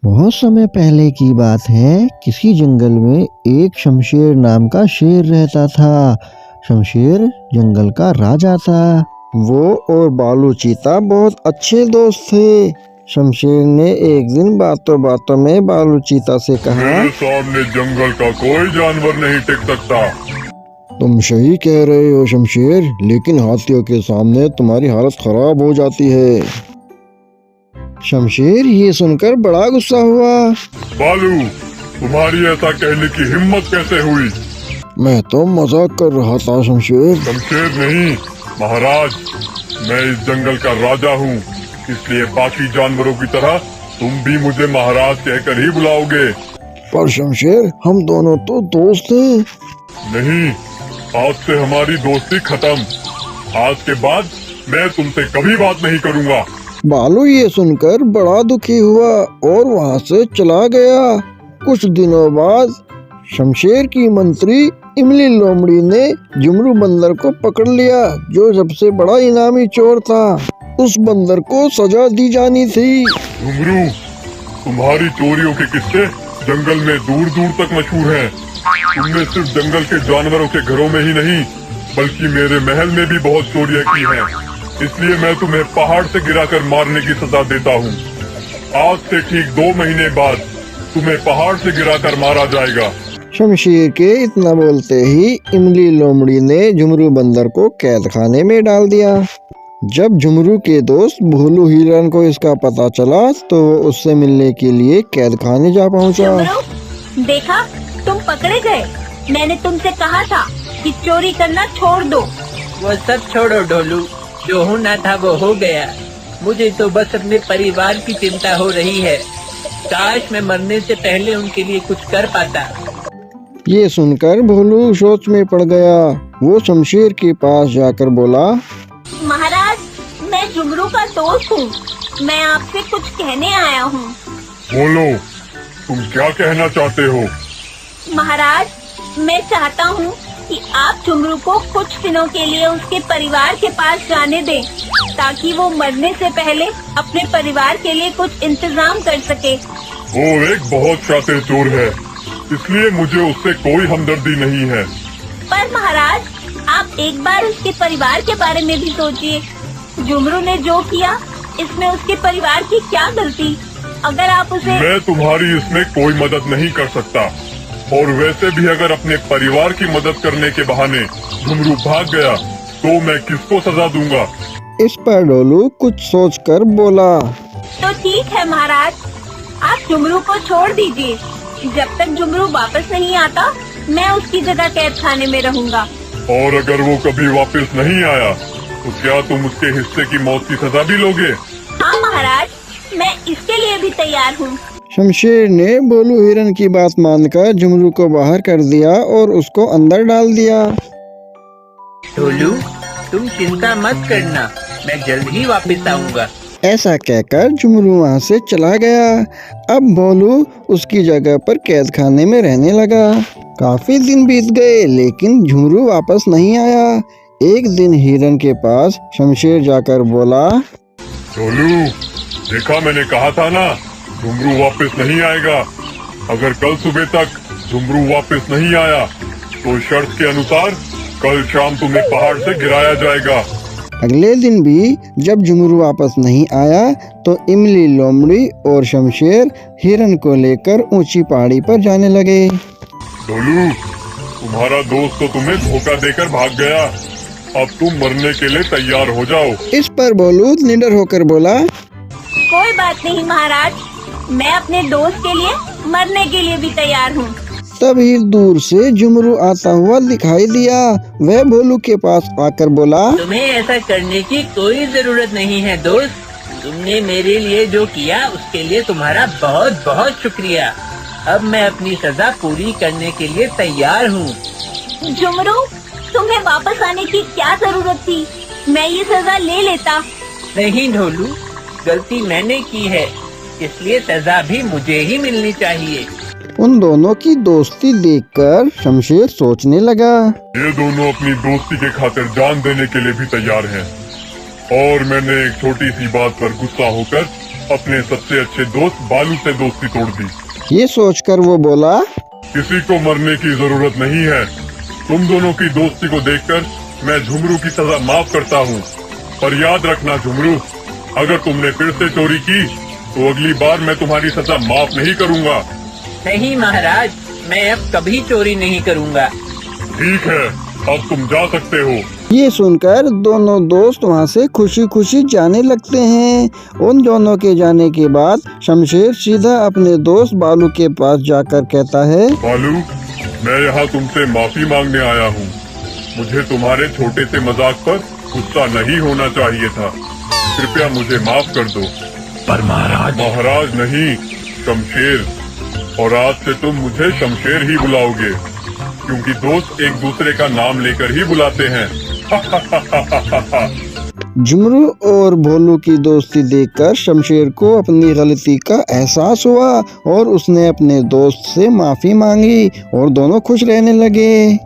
बहुत समय पहले की बात है। किसी जंगल में एक शमशेर नाम का शेर रहता था। शमशेर जंगल का राजा था। वो और बालू चीता बहुत अच्छे दोस्त थे। शमशेर ने एक दिन बातों बातों में बालू चीता से कहा, मेरे सामने जंगल का कोई जानवर नहीं टिक सकता। तुम सही कह रहे हो शमशेर, लेकिन हाथियों के सामने तुम्हारी हालत खराब हो जाती है। शमशेर ये सुनकर बड़ा गुस्सा हुआ। बालू, तुम्हारी ऐसा कहने की हिम्मत कैसे हुई? मैं तो मजाक कर रहा था शमशेर। शमशेर नहीं महाराज, मैं इस जंगल का राजा हूँ, इसलिए बाकी जानवरों की तरह तुम भी मुझे महाराज कहकर ही बुलाओगे। पर शमशेर, हम दोनों तो दोस्त थे। नहीं, आज से हमारी दोस्ती खत्म। आज के बाद मैं तुमसे कभी बात नहीं करूँगा। बालू ये सुनकर बड़ा दुखी हुआ और वहाँ से चला गया। कुछ दिनों बाद शमशेर की मंत्री इमली लोमड़ी ने झुमरू बंदर को पकड़ लिया, जो सबसे बड़ा इनामी चोर था। उस बंदर को सजा दी जानी थी। झुमरू, तुम्हारी चोरियों के किस्से जंगल में दूर दूर तक मशहूर हैं। तुमने सिर्फ जंगल के जानवरों के घरों में ही नहीं, बल्कि मेरे महल में भी बहुत चोरियां की हैं। इसलिए मैं तुम्हें पहाड़ से गिराकर मारने की सजा देता हूँ। आज से ठीक 2 महीने बाद तुम्हें पहाड़ से गिराकर मारा जाएगा। शमशेर के इतना बोलते ही इमली लोमड़ी ने झुमरू बंदर को कैद खाने में डाल दिया। जब झुमरू के दोस्त भोलू हिरन को इसका पता चला तो वो उससे मिलने के लिए कैद खाने जा पहुंचा। झुमरू, देखा, तुम पकड़े गए। मैंने तुमसे कहा था कि चोरी करना छोड़ दो। वो सब छोड़ो ढोलू, जो होना था वो हो गया। मुझे तो बस अपने परिवार की चिंता हो रही है। काश मैं मरने से पहले उनके लिए कुछ कर पाता। ये सुनकर भोलू सोच में पड़ गया। वो शमशेर के पास जाकर बोला, महाराज, मैं झुमरू का दोस्त हूँ। मैं आपसे कुछ कहने आया हूँ। बोलो, तुम क्या कहना चाहते हो? महाराज, मैं चाहता हूँ कि आप झुमरू को कुछ दिनों के लिए उसके परिवार के पास जाने दें, ताकि वो मरने से पहले अपने परिवार के लिए कुछ इंतजाम कर सके। वो एक बहुत शातिर चोर है, इसलिए मुझे उससे कोई हमदर्दी नहीं है। पर महाराज, आप एक बार उसके परिवार के बारे में भी सोचिए। झुमरू ने जो किया, इसमें उसके परिवार की क्या गलती? अगर आप उसे... मैं तुम्हारी इसमें कोई मदद नहीं कर सकता, और वैसे भी अगर अपने परिवार की मदद करने के बहाने झुमरू भाग गया तो मैं किसको सजा दूंगा? इस पर ढोलू कुछ सोचकर बोला, तो ठीक है महाराज, आप झुमरू को छोड़ दीजिए। जब तक झुमरू वापस नहीं आता, मैं उसकी जगह कैद खाने में रहूंगा। और अगर वो कभी वापस नहीं आया तो क्या तुम उसके हिस्से की मौत की सजा भी लोगे? हाँ महाराज, मैं इसके लिए भी तैयार हूँ। शमशेर ने भोलू हिरन की बात मानकर झुमरू को बाहर कर दिया और उसको अंदर डाल दिया। ढोलू, तुम चिंता मत करना, मैं जल्द ही वापस आऊँगा। ऐसा कहकर झुमरू वहाँ से चला गया। अब भोलू उसकी जगह पर कैद खाने में रहने लगा। काफी दिन बीत गए, लेकिन झुमरू वापस नहीं आया। एक दिन हिरन के पास शमशेर जाकर बोला, ढोलू, देखा, मैंने कहा था ना, झुमरू वापस नहीं आएगा। अगर कल सुबह तक झुमरू वापस नहीं आया तो शर्त के अनुसार कल शाम तुम्हें पहाड़ से गिराया जाएगा। अगले दिन भी जब झुमरू वापस नहीं आया तो इमली लोमड़ी और शमशेर हिरन को लेकर ऊंची पहाड़ी पर जाने लगे। ढोलू, तुम्हारा दोस्त तो तुम्हें धोखा देकर भाग गया। अब तुम मरने के लिए तैयार हो जाओ। इस पर भोलू निडर होकर बोला, कोई बात नहीं महाराज, मैं अपने दोस्त के लिए मरने के लिए भी तैयार हूँ। तभी दूर से झुमरू आता हुआ दिखाई दिया। वह भोलू के पास आकर बोला, तुम्हें ऐसा करने की कोई जरूरत नहीं है दोस्त। तुमने मेरे लिए जो किया उसके लिए तुम्हारा बहुत बहुत शुक्रिया। अब मैं अपनी सजा पूरी करने के लिए तैयार हूँ। झुमरू, तुम्हें वापस आने की क्या जरूरत थी? मैं ये सजा ले लेता। नहीं ढोलू, गलती मैंने की है, इसलिए सजा भी मुझे ही मिलनी चाहिए। उन दोनों की दोस्ती देखकर शमशेर सोचने लगा, ये दोनों अपनी दोस्ती के खातिर जान देने के लिए भी तैयार हैं। और मैंने एक छोटी सी बात पर गुस्सा होकर अपने सबसे अच्छे दोस्त बालू से दोस्ती तोड़ दी। ये सोचकर वो बोला, किसी को मरने की जरूरत नहीं है। तुम दोनों की दोस्ती को देखकर मैं झुमरू की सजा माफ करता हूँ। पर याद रखना झुमरू, अगर तुमने फिर से चोरी की तो अगली बार मैं तुम्हारी सजा माफ नहीं करूँगा। नहीं महाराज, मैं अब कभी चोरी नहीं करूँगा। ठीक है, अब तुम जा सकते हो। ये सुनकर दोनों दोस्त वहाँ से खुशी खुशी जाने लगते हैं। उन दोनों के जाने के बाद शमशेर सीधा अपने दोस्त बालू के पास जाकर कहता है, बालू, मैं यहाँ तुमसे माफी मांगने आया हूँ। मुझे तुम्हारे छोटे से मजाक पर गुस्सा नहीं होना चाहिए था। कृपया मुझे माफ कर दो। पर महाराज नहीं, शमशेर। और आज से तुम मुझे शमशेर ही बुलाओगे, क्योंकि दोस्त एक दूसरे का नाम लेकर ही बुलाते हैं। झुमरू और भोलू की दोस्ती देखकर शमशेर को अपनी गलती का एहसास हुआ और उसने अपने दोस्त से माफी मांगी और दोनों खुश रहने लगे।